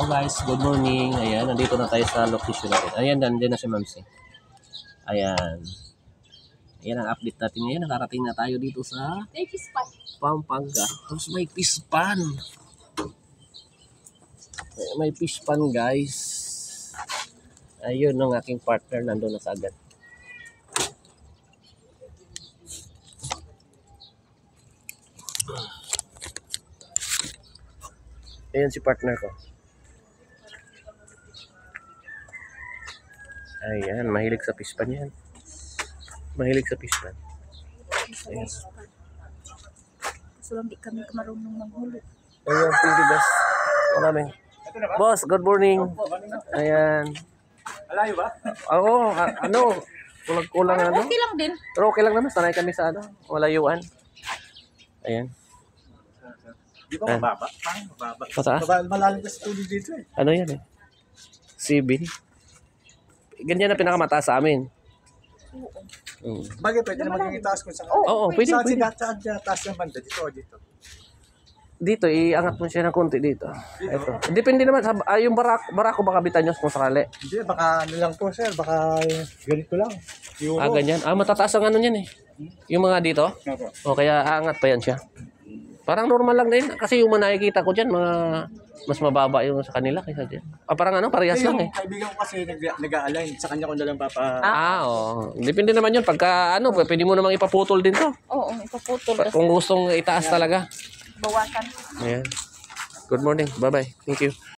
So guys, good morning. Ayan, nandito na tayo sa location natin. Ayan, nandiyan na si Mamsi. Ayan. Ayan ang update natin ngayon. Nakarating na tayo dito sa Pampanga. Tapos may fish pan. May fish pan guys. Ayun ang aking partner nandun na kaagad. Ayan si partner ko. Ayan, mahilig sa fish pan yan. Mahilig sa fish pan. Ayan. So, hindi kami marunong manghuli. Ayan, thank you boss. Maraming. Boss, good morning. Ayan. Alayo ba? Oo, ano, kulang-kulang ano. Okay lang din. Pero okay lang naman, sanay kami sa ano, malayuan. Ayan. Di ba mababa? Mababa. Mataas? Malalim kasi tubig dito eh. Ano yan eh? Sibin. Ganyan na pinakamataas sa amin. Bagay, pwede naman yung itaas kung saan. Oo, pwede, Saan pwede. saan taas yung banda? Dito o dito? Dito, iangat mo siya ng konti dito. Ito. Depende naman sa yung barako baka bitan nyo kung sakali. Hindi, baka ano lang po sir, baka ganito lang. Euro. Ganyan. Matataas ang ano yan eh. Yung mga dito. Opo. O kaya aangat pa yan siya. Parang normal lang din. Kasi yung mga nakikita ko dyan, mas mababa yung sa kanila kaysa dyan. Parang ano, parehas lang eh. Yung kaibigan ko kasi nag-a-align. Sa kanya ko na lang papa... Oo. Depende naman yun. Pagka ano, pwede mo namang ipaputol din to. Oo, ipaputol. Kasi Kung gustong itaas talaga. bawasan. Ayan. Good morning. Bye-bye. Thank you.